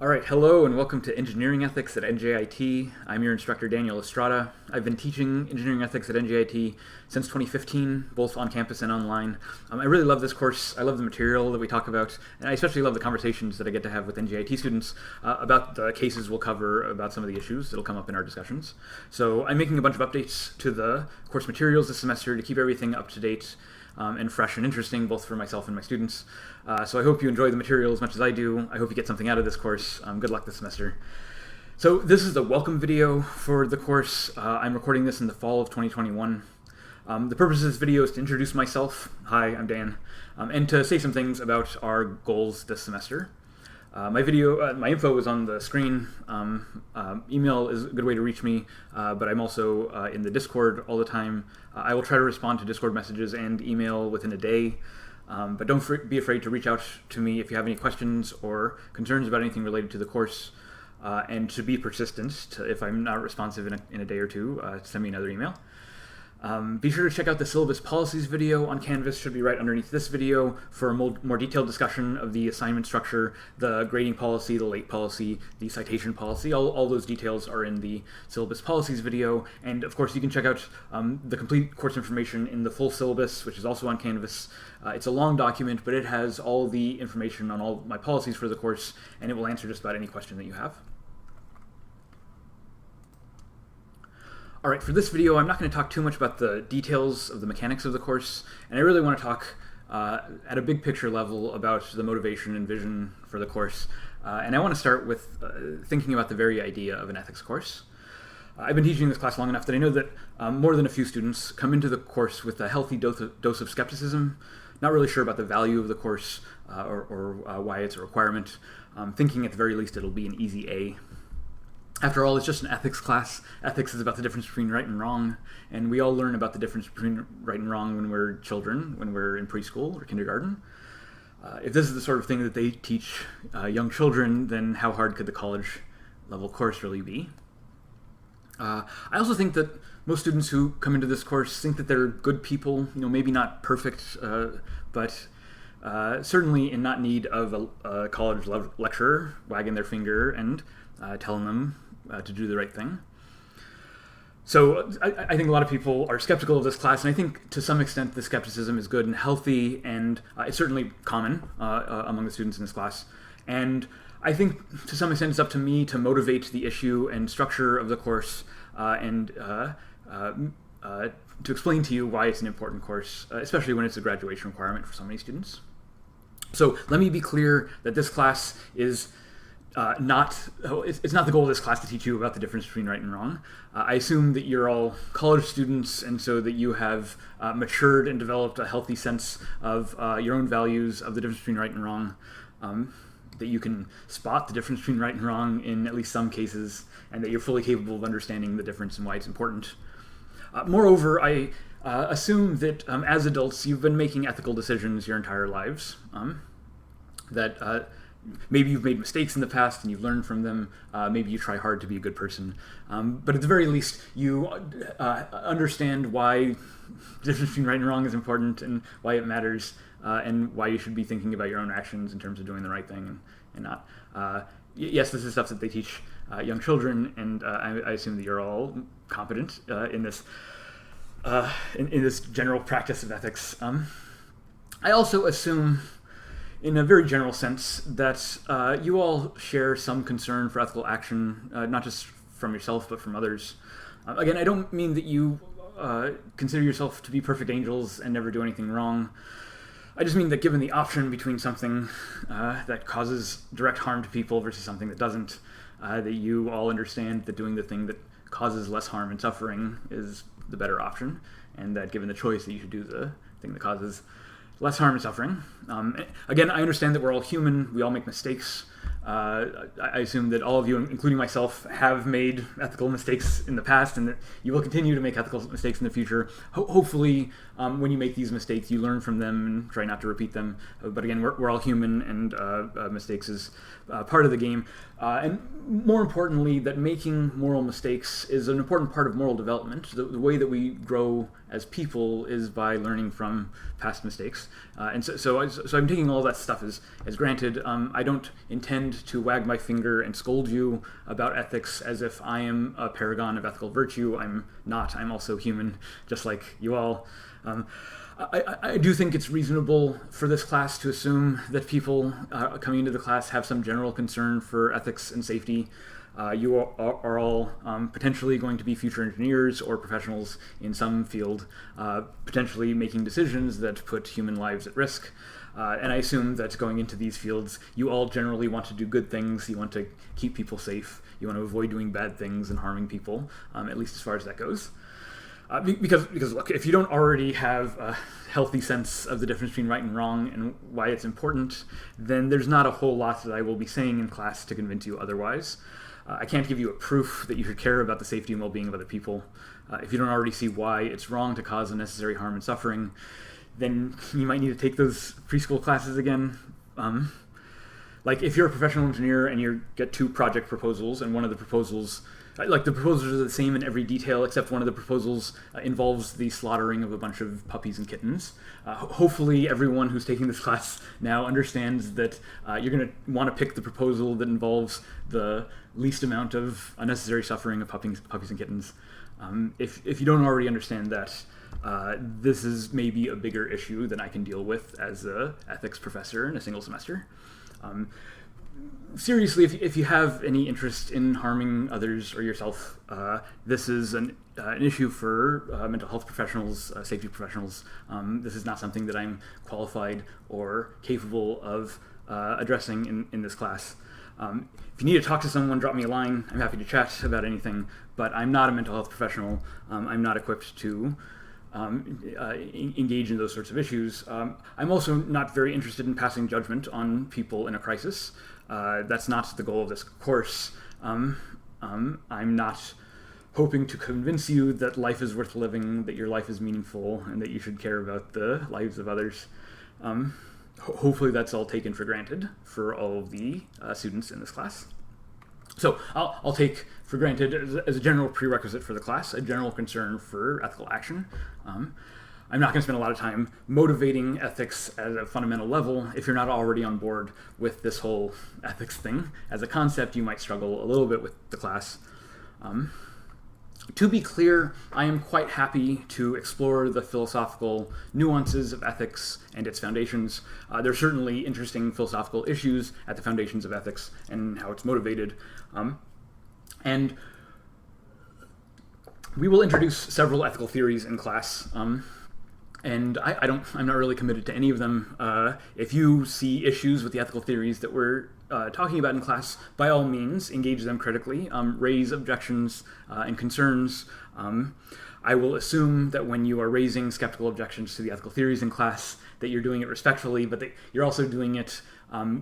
All right, hello and welcome to Engineering Ethics at NJIT. I'm your instructor, Daniel Estrada. I've been teaching Engineering Ethics at NJIT since 2015, both on campus and online. I really love this course. I love the material that we talk about, and I especially love the conversations that I get to have with NJIT students about the cases we'll cover, about some of the issues that'll come up in our discussions. So I'm making a bunch of updates to the course materials this semester to keep everything up to date and fresh and interesting, both for myself and my students. So I hope you enjoy the material as much as I do. I hope you get something out of this course. Good luck this semester. So this is the welcome video for the course. I'm recording this in the fall of 2021. The purpose of this video is to introduce myself. Hi, I'm Dan. And to say some things about our goals this semester. My info is on the screen. Email is a good way to reach me, but I'm also in the Discord all the time. I will try to respond to Discord messages and email within a day, but don't be afraid to reach out to me if you have any questions or concerns about anything related to the course, and to be persistent. If I'm not responsive in a day or two, send me another email. Be sure to check out the syllabus policies video on Canvas, should be right underneath this video, for a more detailed discussion of the assignment structure, the grading policy, the late policy, the citation policy. All those details are in the syllabus policies video. And of course, you can check out the complete course information in the full syllabus, which is also on Canvas. It's a long document, but it has all the information on all my policies for the course, and it will answer just about any question that you have. All right, for this video, I'm not going to talk too much about the details of the mechanics of the course, and I really want to talk at a big picture level about the motivation and vision for the course. And I want to start with thinking about the very idea of an ethics course. I've been teaching this class long enough that I know that more than a few students come into the course with a healthy dose of skepticism, not really sure about the value of the course or why it's a requirement, thinking at the very least it'll be an easy A. After all, it's just an ethics class. Ethics is about the difference between right and wrong, and we all learn about the difference between right and wrong when we're children, when we're in preschool or kindergarten. If this is the sort of thing that they teach young children, then how hard could the college level course really be? I also think that most students who come into this course think that they're good people, maybe not perfect, but certainly in not need of a college lecturer wagging their finger and telling them to do the right thing. So I think a lot of people are skeptical of this class, and I think to some extent the skepticism is good and healthy, and it's certainly common among the students in this class. And I think to some extent it's up to me to motivate the issue and structure of the course and to explain to you why it's an important course, especially when it's a graduation requirement for so many students. So let me be clear that this class is it's not the goal of this class to teach you about the difference between right and wrong. I assume that you're all college students, and so that you have matured and developed a healthy sense of your own values of the difference between right and wrong, that you can spot the difference between right and wrong in at least some cases, and that you're fully capable of understanding the difference and why it's important. Moreover, I assume that as adults you've been making ethical decisions your entire lives, that maybe you've made mistakes in the past and you've learned from them. Maybe you try hard to be a good person. But at the very least, you understand why the difference between right and wrong is important and why it matters, and why you should be thinking about your own actions in terms of doing the right thing and not. Yes, this is stuff that they teach young children, and I assume that you're all competent in this general practice of ethics. I also assume, in a very general sense, that you all share some concern for ethical action, not just from yourself, but from others. Again, I don't mean that you consider yourself to be perfect angels and never do anything wrong. I just mean that given the option between something that causes direct harm to people versus something that doesn't, that you all understand that doing the thing that causes less harm and suffering is the better option, and that given the choice that you should do the thing that causes less harm and suffering. Again, I understand that we're all human, we all make mistakes. I assume that all of you, including myself, have made ethical mistakes in the past, and that you will continue to make ethical mistakes in the future. Hopefully, when you make these mistakes, you learn from them and try not to repeat them. But again, we're all human, and mistakes is part of the game. And more importantly, that making moral mistakes is an important part of moral development. The way that we grow as people is by learning from past mistakes. And so I'm taking all that stuff as granted. I don't intend to wag my finger and scold you about ethics as if I am a paragon of ethical virtue. I'm not. I'm also human, just like you all. I do think it's reasonable for this class to assume that people coming into the class have some general concern for ethics and safety. You are all potentially going to be future engineers or professionals in some field, potentially making decisions that put human lives at risk. And I assume that going into these fields, you all generally want to do good things. You want to keep people safe. You want to avoid doing bad things and harming people, at least as far as that goes. Because look, if you don't already have a healthy sense of the difference between right and wrong and why it's important, then there's not a whole lot that I will be saying in class to convince you otherwise. I can't give you a proof that you should care about the safety and well-being of other people. If you don't already see why it's wrong to cause unnecessary harm and suffering, then you might need to take those preschool classes again. Like if you're a professional engineer and you get 2 project proposals and one of the proposals, like the proposals are the same in every detail except one of the proposals involves the slaughtering of a bunch of puppies and kittens. Hopefully everyone who's taking this class now understands that you're going to want to pick the proposal that involves the least amount of unnecessary suffering of puppies and kittens. If you don't already understand that, this is maybe a bigger issue than I can deal with as an ethics professor in a single semester. Seriously, if you have any interest in harming others or yourself, this is an issue for mental health professionals, safety professionals. This is not something that I'm qualified or capable of addressing in this class. If you need to talk to someone, drop me a line. I'm happy to chat about anything, but I'm not a mental health professional. I'm not equipped to engage in those sorts of issues. I'm also not very interested in passing judgment on people in a crisis. That's not the goal of this course. I'm not hoping to convince you that life is worth living, that your life is meaningful, and that you should care about the lives of others. Hopefully that's all taken for granted for all of the students in this class. So I'll take for granted as a general prerequisite for the class, a general concern for ethical action. I'm not going to spend a lot of time motivating ethics at a fundamental level. If you're not already on board with this whole ethics thing, as a concept, you might struggle a little bit with the class. To be clear, I am quite happy to explore the philosophical nuances of ethics and its foundations. There are certainly interesting philosophical issues at the foundations of ethics and how it's motivated. And we will introduce several ethical theories in class. And I'm not really committed to any of them. If you see issues with the ethical theories that we're talking about in class, by all means, engage them critically, raise objections and concerns. I will assume that when you are raising skeptical objections to the ethical theories in class, that you're doing it respectfully, but that you're also doing it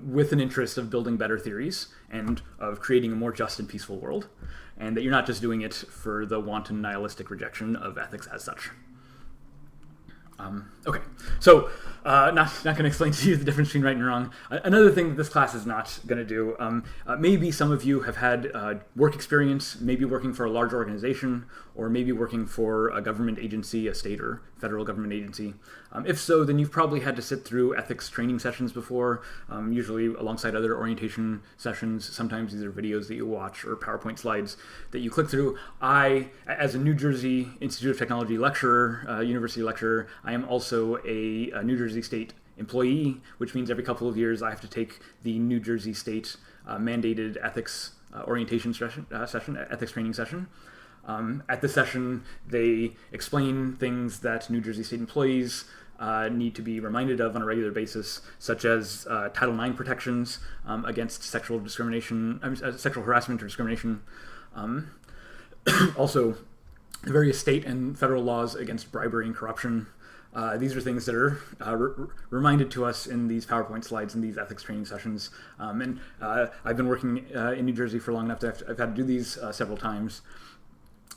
with an interest of building better theories and of creating a more just and peaceful world, and that you're not just doing it for the wanton nihilistic rejection of ethics as such. Okay, so not going to explain to you the difference between right and wrong. Another thing that this class is not going to do, maybe some of you have had work experience, maybe working for a large organization, or maybe working for a government agency, a state or federal government agency. If so, then you've probably had to sit through ethics training sessions before, usually alongside other orientation sessions. Sometimes these are videos that you watch or PowerPoint slides that you click through. I, as a New Jersey Institute of Technology lecturer, university lecturer, I am also a New Jersey State employee, which means every couple of years I have to take the New Jersey State mandated ethics orientation session, ethics training session. At the session, they explain things that New Jersey State employees need to be reminded of on a regular basis, such as Title IX protections against sexual discrimination, sexual harassment or discrimination. Also, the various state and federal laws against bribery and corruption. These are things that are reminded to us in these PowerPoint slides and these ethics training sessions. And I've been working in New Jersey for long enough that I've had to do these several times.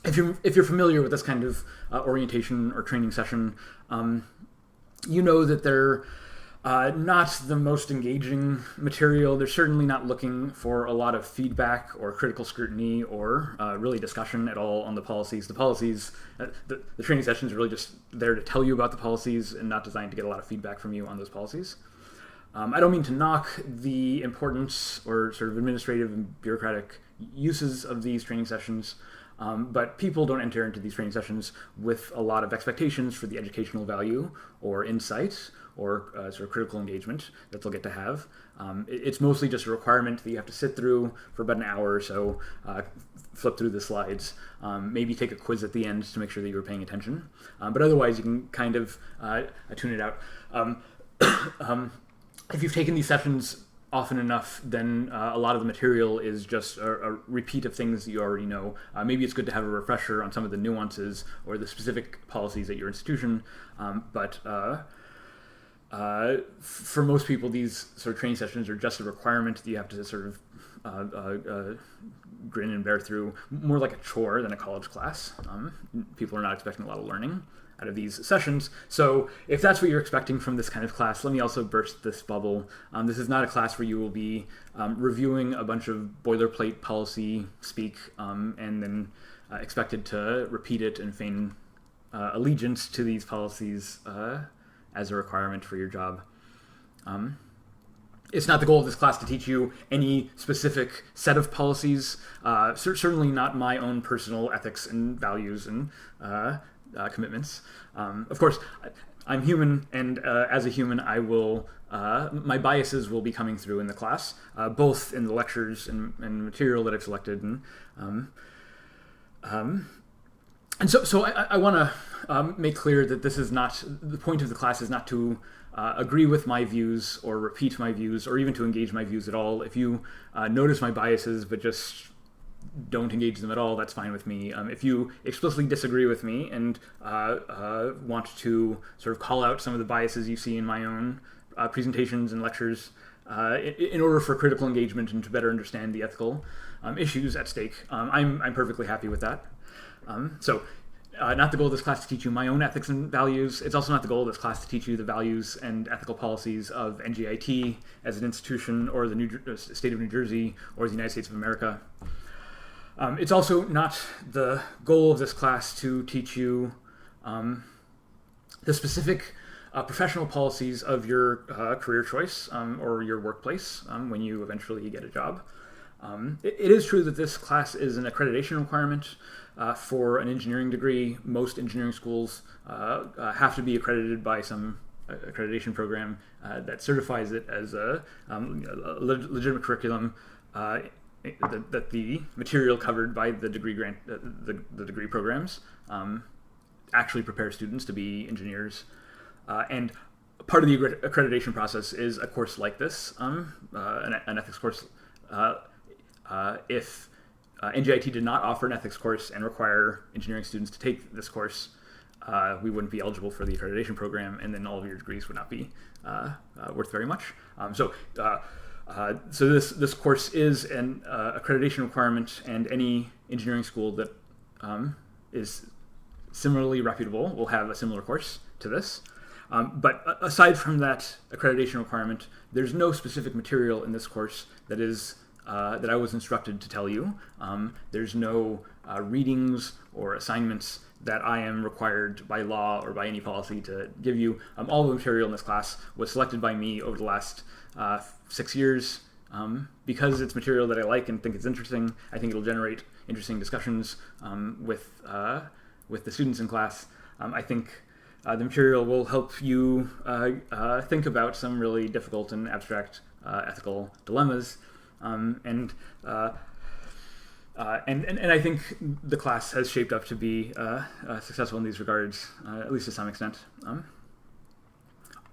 If you're familiar with this kind of orientation or training session, you know that there Not the most engaging material. They're certainly not looking for a lot of feedback or critical scrutiny or really discussion at all on the policies. The policies, the training sessions are really just there to tell you about the policies and not designed to get a lot of feedback from you on those policies. I don't mean to knock the importance or sort of administrative and bureaucratic uses of these training sessions, but people don't enter into these training sessions with a lot of expectations for the educational value or insight or sort of critical engagement that they'll get to have. It's mostly just a requirement that you have to sit through for about an hour or so, flip through the slides, maybe take a quiz at the end to make sure that you were paying attention. But otherwise, you can kind of tune it out. If you've taken these sessions often enough, then a lot of the material is just a repeat of things that you already know. Maybe it's good to have a refresher on some of the nuances or the specific policies at your institution, but for most people, these sort of training sessions are just a requirement that you have to sort of grin and bear through, more like a chore than a college class. People are not expecting a lot of learning out of these sessions. So if that's what you're expecting from this kind of class, let me also burst this bubble. This is not a class where you will be reviewing a bunch of boilerplate policy speak and then expected to repeat it and feign allegiance to these policies as a requirement for your job. It's not the goal of this class to teach you any specific set of policies, certainly not my own personal ethics and values and commitments. Of course, I'm human, and as a human, I will my biases will be coming through in the class, both in the lectures and material that I've selected. And so I want to make clear that this is not, the point of the class is not to agree with my views or repeat my views or even to engage my views at all. If you notice my biases but just don't engage them at all, that's fine with me. If you explicitly disagree with me and want to sort of call out some of the biases you see in my own presentations and lectures in order for critical engagement and to better understand the ethical issues at stake, I'm perfectly happy with that. Not the goal of this class to teach you my own ethics and values. It's also not the goal of this class to teach you the values and ethical policies of NJIT as an institution or the state of New Jersey or the United States of America. It's also not the goal of this class to teach you the specific professional policies of your career choice or your workplace when you eventually get a job. It is true that this class is an accreditation requirement for an engineering degree. Most engineering schools have to be accredited by some accreditation program that certifies it as a legitimate curriculum, that the material covered by the degree grant, the degree programs actually prepare students to be engineers. And part of the accreditation process is a course like this, an ethics course. If NJIT did not offer an ethics course and require engineering students to take this course, we wouldn't be eligible for the accreditation program, and then all of your degrees would not be worth very much. So this course is an accreditation requirement, and any engineering school that is similarly reputable will have a similar course to this. But aside from that accreditation requirement, there's no specific material in this course that is that I was instructed to tell you. There's no readings or assignments that I am required by law or by any policy to give you. All the material in this class was selected by me over the last 6 years. Because it's material that I like and think it's interesting, I think it'll generate interesting discussions with the students in class. I think the material will help you think about some really difficult and abstract ethical dilemmas. And I think the class has shaped up to be successful in these regards, at least to some extent.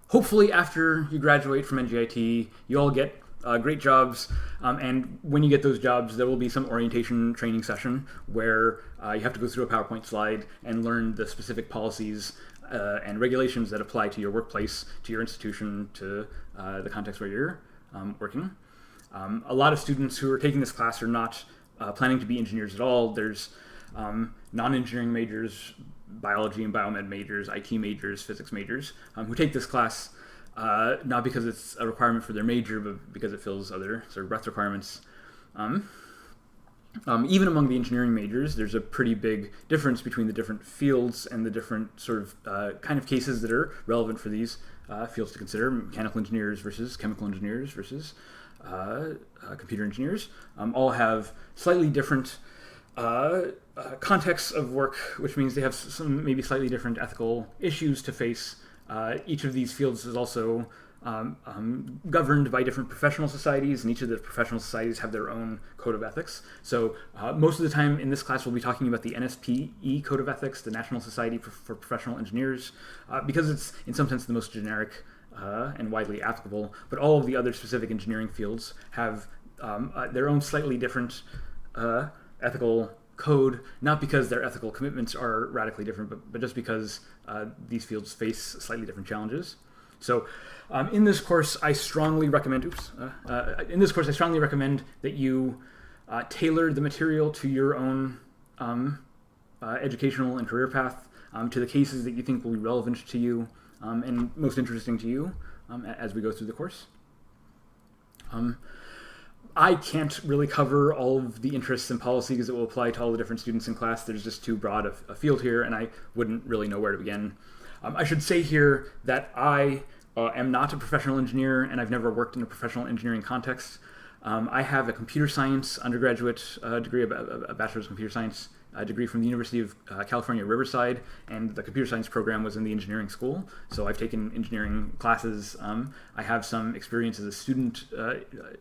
Hopefully, after you graduate from NJIT, you all get great jobs, and when you get those jobs, there will be some orientation training session where you have to go through a PowerPoint slide and learn the specific policies and regulations that apply to your workplace, to your institution, to the context where you're working. A lot of students who are taking this class are not planning to be engineers at all. There's non-engineering majors, biology and biomed majors, IT majors, physics majors, who take this class not because it's a requirement for their major, but because it fills other sort of breadth requirements. Even among the engineering majors, there's a pretty big difference between the different fields and the different sort of kind of cases that are relevant for these fields to consider. Mechanical engineers versus chemical engineers versus computer engineers all have slightly different contexts of work, which means they have some maybe slightly different ethical issues to face. Each of these fields is also governed by different professional societies, and each of the professional societies have their own code of ethics. So most of the time in this class we'll be talking about the NSPE Code of Ethics, the National Society for Professional Engineers, because it's in some sense the most generic and widely applicable, but all of the other specific engineering fields have their own slightly different ethical code, not because their ethical commitments are radically different, but just because these fields face slightly different challenges. So in this course, I strongly recommend, that you tailor the material to your own educational and career path, to the cases that you think will be relevant to you and most interesting to you as we go through the course. I can't really cover all of the interests and policies that will apply to all the different students in class. There's just too broad a field here, and I wouldn't really know where to begin. I should say here that I am not a professional engineer, and I've never worked in a professional engineering context. I have a computer science undergraduate degree, a bachelor's of computer science degree from the University of California, Riverside, and the computer science program was in the engineering school. So I've taken engineering classes. I have some experience as a student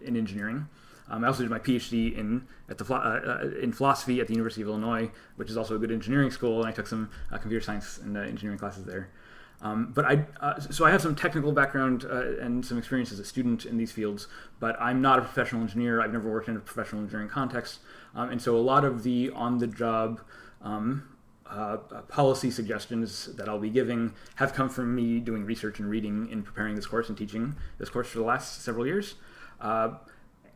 in engineering. I also did my PhD in philosophy at the University of Illinois, which is also a good engineering school, and I took some computer science and engineering classes there. So I have some technical background and some experience as a student in these fields, but I'm not a professional engineer. I've never worked in a professional engineering context, and so a lot of the on-the-job policy suggestions that I'll be giving have come from me doing research and reading in preparing this course and teaching this course for the last several years.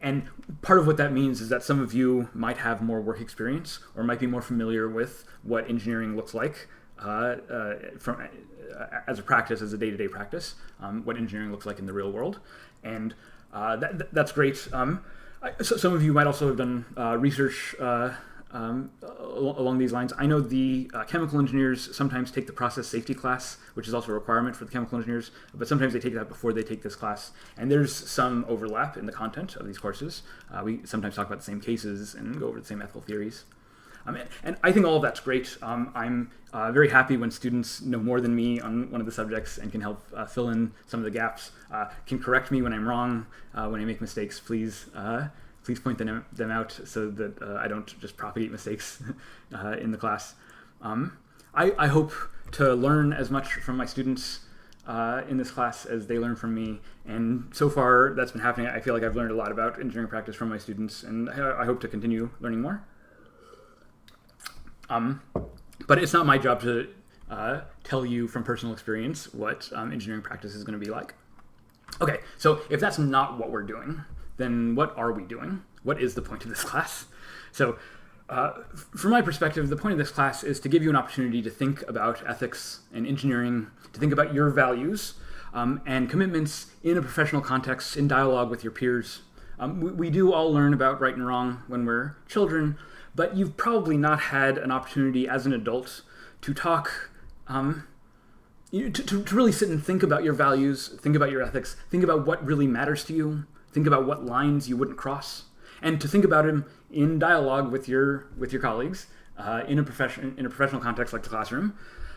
And part of what that means is that some of you might have more work experience or might be more familiar with what engineering looks like as a practice, as a day-to-day practice, what engineering looks like in the real world. And that's great. So some of you might also have done research along these lines. I know the chemical engineers sometimes take the process safety class, which is also a requirement for the chemical engineers, but sometimes they take that before they take this class. And there's some overlap in the content of these courses. We sometimes talk about the same cases and go over the same ethical theories. And I think all of that's great. I'm very happy when students know more than me on one of the subjects and can help fill in some of the gaps, can correct me when I'm wrong, when I make mistakes. Please point them out so that I don't just propagate mistakes in the class. I hope to learn as much from my students in this class as they learn from me, and so far that's been happening. I feel like I've learned a lot about engineering practice from my students, and I hope to continue learning more. But it's not my job to tell you from personal experience what engineering practice is going to be like. Okay, so if that's not what we're doing, then what are we doing? What is the point of this class? So from my perspective, the point of this class is to give you an opportunity to think about ethics and engineering, to think about your values and commitments in a professional context, in dialogue with your peers. We do all learn about right and wrong when we're children, but you've probably not had an opportunity as an adult to talk, to really sit and think about your values, think about your ethics, think about what really matters to you, think about what lines you wouldn't cross, and to think about them in dialogue with your colleagues in a professional context like the classroom.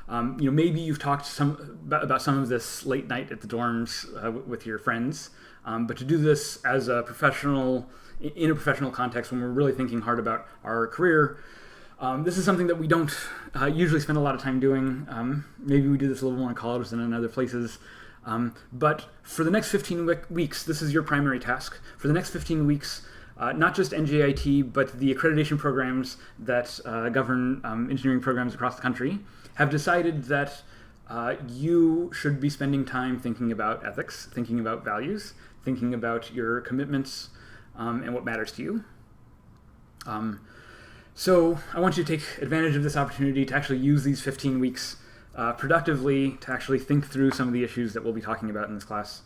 Maybe you've talked about some of this late night at the dorms with your friends, but to do this as a professional, in a professional context when we're really thinking hard about our career, this is something that we don't usually spend a lot of time doing. Maybe we do this a little more in college than in other places. But for the next 15 weeks, this is your primary task. For the next 15 weeks, not just NJIT, but the accreditation programs that govern engineering programs across the country have decided that you should be spending time thinking about ethics, thinking about values, thinking about your commitments, and what matters to you. So I want you to take advantage of this opportunity to actually use these 15 weeks productively to actually think through some of the issues that we'll be talking about in this class.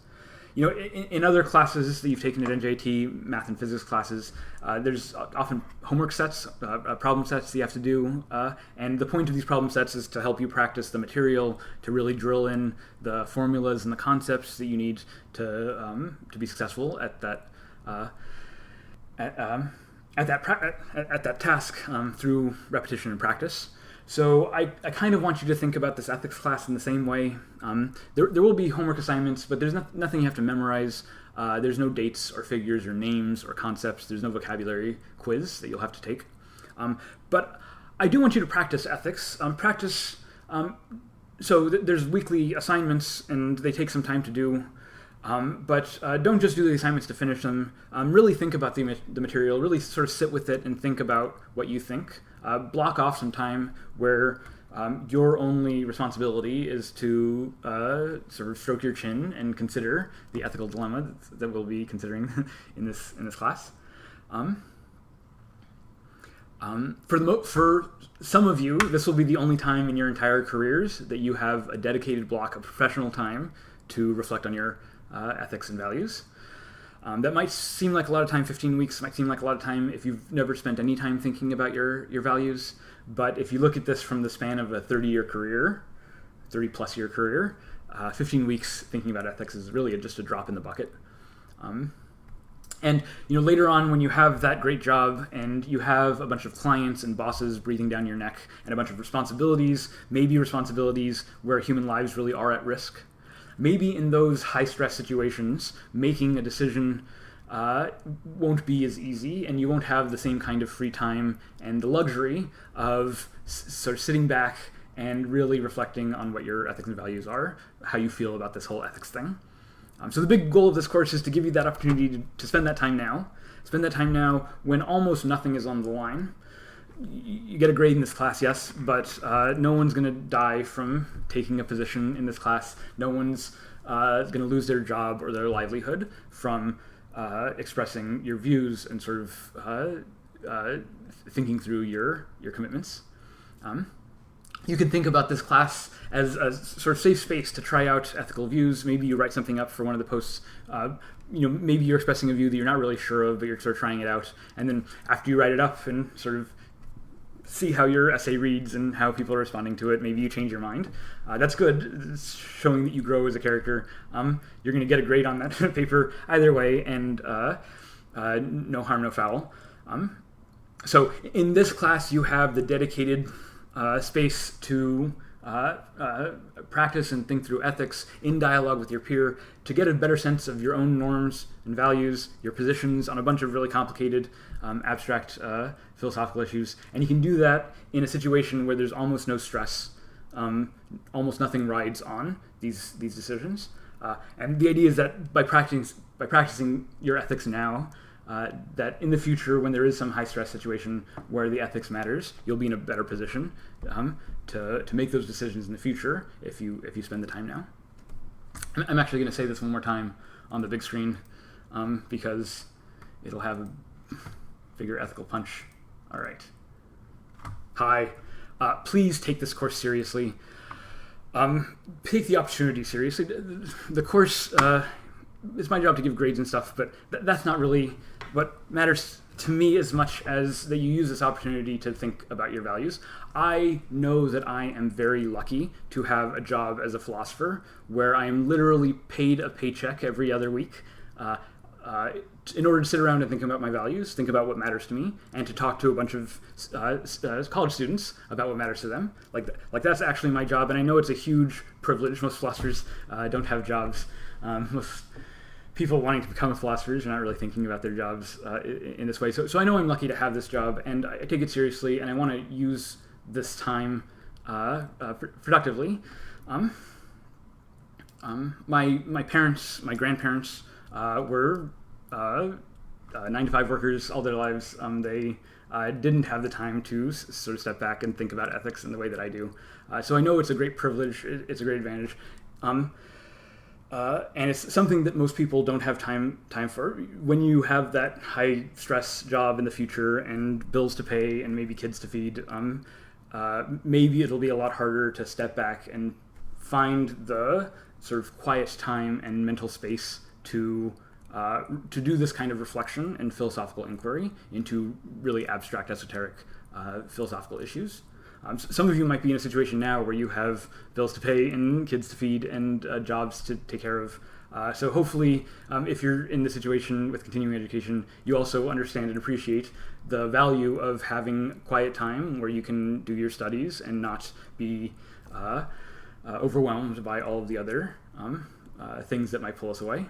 In other classes that you've taken at NJIT, math and physics classes, there's often homework sets, problem sets that you have to do, and the point of these problem sets is to help you practice the material, to really drill in the formulas and the concepts that you need to be successful at that task through repetition and practice. So I kind of want you to think about this ethics class in the same way. There will be homework assignments, but there's nothing you have to memorize. There's no dates or figures or names or concepts. There's no vocabulary quiz that you'll have to take. But I do want you to practice ethics. So there's weekly assignments, and they take some time to do. But don't just do the assignments to finish them. Really think about the material, really sort of sit with it and think about what you think. Block off some time where your only responsibility is to sort of stroke your chin and consider the ethical dilemma that we'll be considering in this class. For some of you, this will be the only time in your entire careers that you have a dedicated block of professional time to reflect on your ethics and values. That might seem like a lot of time. 15 weeks might seem like a lot of time if you've never spent any time thinking about your values. But if you look at this from the span of a 30-year career, 30-plus year career, 15 weeks thinking about ethics is really just a drop in the bucket. And later on, when you have that great job and you have a bunch of clients and bosses breathing down your neck and a bunch of responsibilities, maybe responsibilities where human lives really are at risk, maybe in those high-stress situations, making a decision won't be as easy, and you won't have the same kind of free time and the luxury of sort of sitting back and really reflecting on what your ethics and values are, how you feel about this whole ethics thing. So the big goal of this course is to give you that opportunity to spend that time now. Spend that time now when almost nothing is on the line. You get a grade in this class, yes, but no one's going to die from taking a position in this class. No one's going to lose their job or their livelihood from expressing your views and sort of thinking through your commitments. You can think about this class as a sort of safe space to try out ethical views. Maybe you write something up for one of the posts. Maybe you're expressing a view that you're not really sure of, but you're sort of trying it out. And then after you write it up and sort of see how your essay reads and how people are responding to it, maybe you change your mind. That's good. It's showing that you grow as a character. You're going to get a grade on that paper either way, and no harm, no foul. So in this class, you have the dedicated space to practice and think through ethics in dialogue with your peer to get a better sense of your own norms and values, your positions on a bunch of really complicated, abstract philosophical issues. And you can do that in a situation where there's almost no stress. Almost nothing rides on these decisions. And the idea is that by practicing your ethics now, that in the future, when there is some high-stress situation where the ethics matters, you'll be in a better position to make those decisions in the future if you spend the time now. I'm actually going to say this one more time on the big screen because it'll have a bigger ethical punch. All right. Hi. Please take this course seriously. Take the opportunity seriously. The course... it's my job to give grades and stuff, but that's not really what matters to me as much as that you use this opportunity to think about your values. I know that I am very lucky to have a job as a philosopher where I am literally paid a paycheck every other week in order to sit around and think about my values, think about what matters to me, and to talk to a bunch of college students about what matters to them. Like that's actually my job, and I know it's a huge privilege. Most philosophers don't have jobs. Most people wanting to become philosophers are not really thinking about their jobs in this way. So I know I'm lucky to have this job, and I take it seriously, and I want to use this time productively. My parents, my grandparents were 9-to-5 workers all their lives. They didn't have the time to sort of step back and think about ethics in the way that I do. So I know it's a great privilege. It's a great advantage. And it's something that most people don't have time for. When you have that high-stress job in the future and bills to pay and maybe kids to feed, maybe it'll be a lot harder to step back and find the sort of quiet time and mental space to do this kind of reflection and philosophical inquiry into really abstract, esoteric philosophical issues. Some of you might be in a situation now where you have bills to pay and kids to feed and jobs to take care of. So hopefully, if you're in this situation with continuing education, you also understand and appreciate the value of having quiet time where you can do your studies and not be overwhelmed by all of the other things that might pull us away.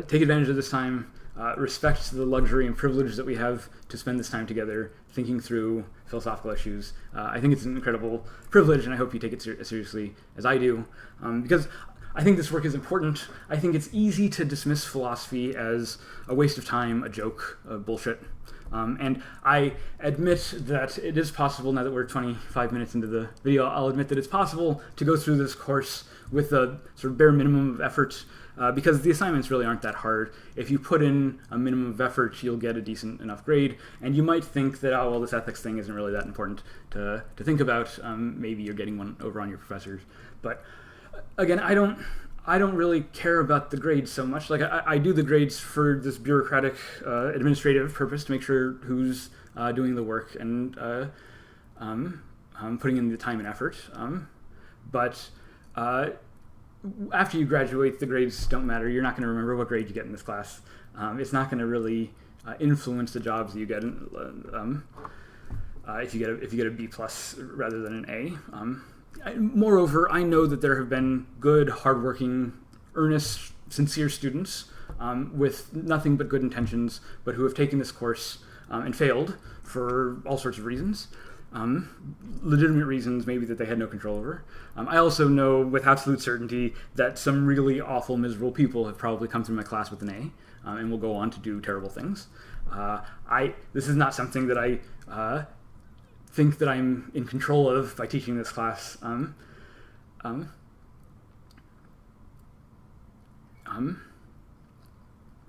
Take advantage of this time. Respect the luxury and privilege that we have to spend this time together thinking through philosophical issues. I think it's an incredible privilege, and I hope you take it as seriously as I do, because I think this work is important. I think it's easy to dismiss philosophy as a waste of time, a joke, bullshit. And I admit that it is possible, now that we're 25 minutes into the video, I'll admit that it's possible to go through this course with a sort of bare minimum of effort, because the assignments really aren't that hard. If you put in a minimum of effort, you'll get a decent enough grade, and you might think that, oh, well, this ethics thing isn't really that important to think about. Maybe you're getting one over on your professors. But again, I don't really care about the grades so much. Like, I do the grades for this bureaucratic, administrative purpose to make sure who's doing the work and putting in the time and effort. But after you graduate, the grades don't matter. You're not going to remember what grade you get in this class. It's not going to really influence the jobs that you get if you get a B plus rather than an A. Moreover, I know that there have been good, hardworking, earnest, sincere students with nothing but good intentions, but who have taken this course and failed for all sorts of reasons. Legitimate reasons maybe that they had no control over. I also know with absolute certainty that some really awful, miserable people have probably come through my class with an A and will go on to do terrible things. This is not something that I think that I'm in control of by teaching this class.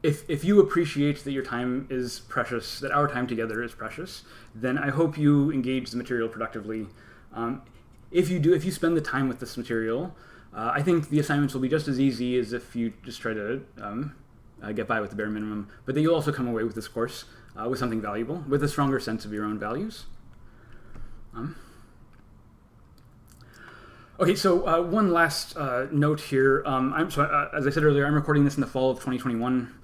If you appreciate that your time is precious, that our time together is precious, then I hope you engage the material productively. If you spend the time with this material, I think the assignments will be just as easy as if you just try to get by with the bare minimum, but then you'll also come away with this course with something valuable, with a stronger sense of your own values. Okay, so one last note here. As I said earlier, I'm recording this in the fall of 2021.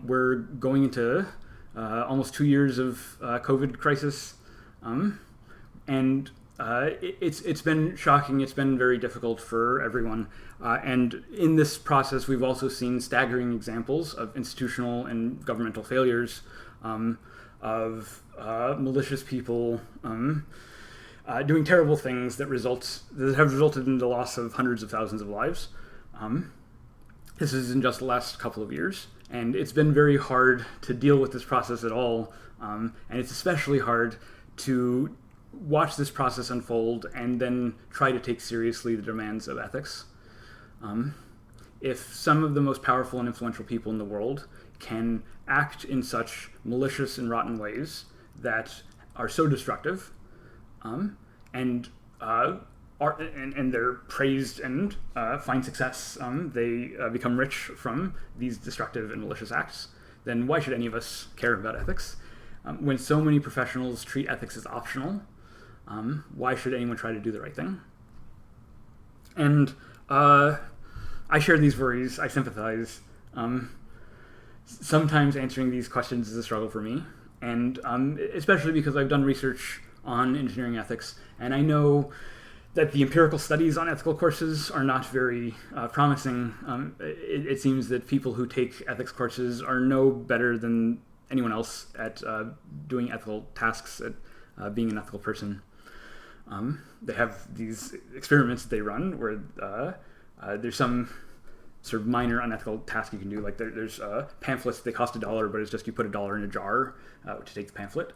We're going into almost 2 years of COVID crisis, and it's been shocking. It's been very difficult for everyone. And in this process, we've also seen staggering examples of institutional and governmental failures, of malicious people doing terrible things that have resulted in the loss of hundreds of thousands of lives. This is in just the last couple of years, and it's been very hard to deal with this process at all, and it's especially hard to watch this process unfold and then try to take seriously the demands of ethics. If some of the most powerful and influential people in the world can act in such malicious and rotten ways that are so destructive, and they're praised and find success, they become rich from these destructive and malicious acts, then why should any of us care about ethics? When so many professionals treat ethics as optional, why should anyone try to do the right thing? And I share these worries, I sympathize. Sometimes answering these questions is a struggle for me, and especially because I've done research on engineering ethics, and I know that the empirical studies on ethical courses are not very promising. It seems that people who take ethics courses are no better than anyone else at doing ethical tasks, at being an ethical person. They have these experiments that they run where there's some sort of minor unethical task you can do. Like there's pamphlets that cost $1, but it's just you put $1 in a jar to take the pamphlet,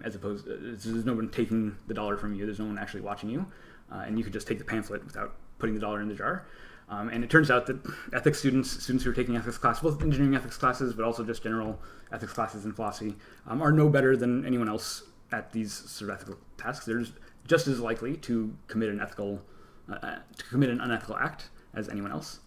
as opposed there's no one taking the $1 from you. There's no one actually watching you, and you could just take the pamphlet without putting the $1 in the jar. And it turns out that ethics students who are taking ethics classes, both engineering ethics classes, but also just general ethics classes in philosophy, are no better than anyone else at these sort of ethical tasks. They're just as likely to commit an unethical act as anyone else.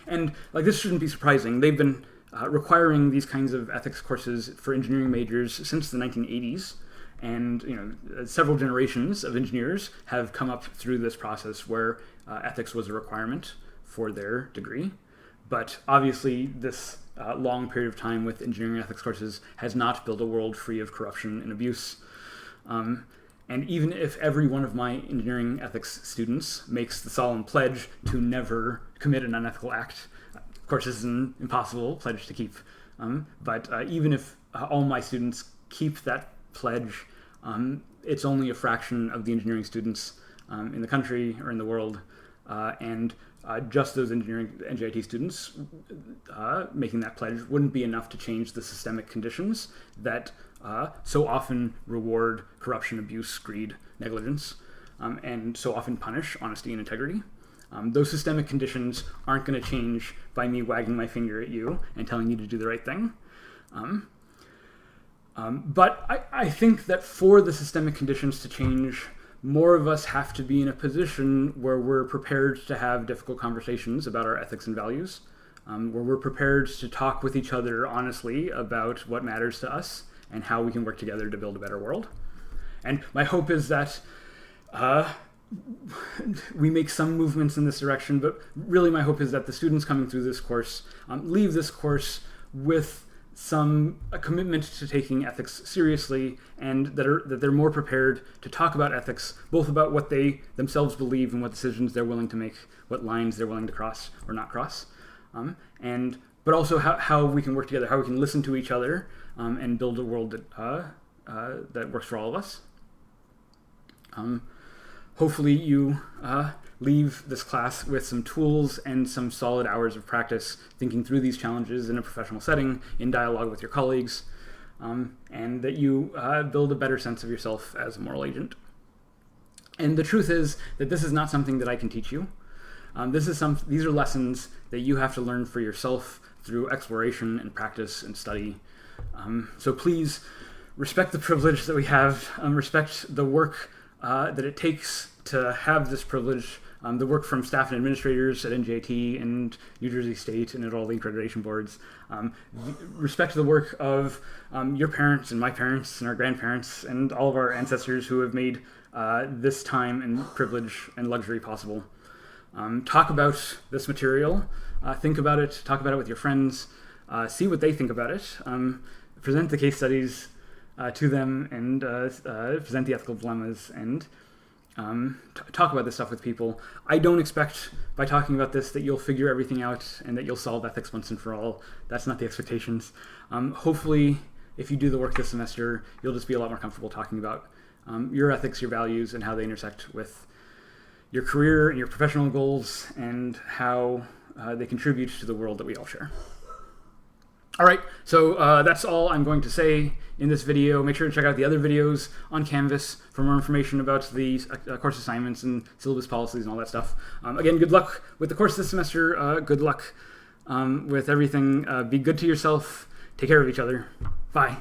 And like, this shouldn't be surprising. They've been requiring these kinds of ethics courses for engineering majors since the 1980s. And several generations of engineers have come up through this process where ethics was a requirement for their degree. But obviously this long period of time with engineering ethics courses has not built a world free of corruption and abuse. And even if every one of my engineering ethics students makes the solemn pledge to never commit an unethical act, of course this is an impossible pledge to keep, but even if all my students keep that pledge, it's only a fraction of the engineering students in the country or in the world, and just those engineering NJIT students making that pledge wouldn't be enough to change the systemic conditions that so often reward corruption, abuse, greed, negligence, and so often punish honesty and integrity. Those systemic conditions aren't going to change by me wagging my finger at you and telling you to do the right thing. But I think that for the systemic conditions to change, more of us have to be in a position where we're prepared to have difficult conversations about our ethics and values, where we're prepared to talk with each other honestly about what matters to us and how we can work together to build a better world. And my hope is that we make some movements in this direction, but really my hope is that the students coming through this course leave this course with a commitment to taking ethics seriously, and that they're more prepared to talk about ethics, both about what they themselves believe and what decisions they're willing to make, what lines they're willing to cross or not cross, but also how we can work together, how we can listen to each other and build a world that works for all of us. Hopefully you leave this class with some tools and some solid hours of practice thinking through these challenges in a professional setting, in dialogue with your colleagues, and that you build a better sense of yourself as a moral agent. And the truth is that this is not something that I can teach you. These are lessons that you have to learn for yourself through exploration and practice and study. So please respect the privilege that we have, respect the work that it takes to have this privilege, the work from staff and administrators at NJIT and New Jersey State and at all the accreditation boards. Respect the work of your parents and my parents and our grandparents and all of our ancestors who have made this time and privilege and luxury possible. Talk about this material, think about it, talk about it with your friends, see what they think about it, present the case studies to them, and present the ethical dilemmas, and talk about this stuff with people. I don't expect by talking about this that you'll figure everything out and that you'll solve ethics once and for all. That's not the expectations. Hopefully, if you do the work this semester, you'll just be a lot more comfortable talking about your ethics, your values, and how they intersect with your career and your professional goals, and how they contribute to the world that we all share. All right, so that's all I'm going to say in this video. Make sure to check out the other videos on Canvas for more information about the course assignments and syllabus policies and all that stuff. Again, good luck with the course this semester. Good luck with everything. Be good to yourself. Take care of each other. Bye.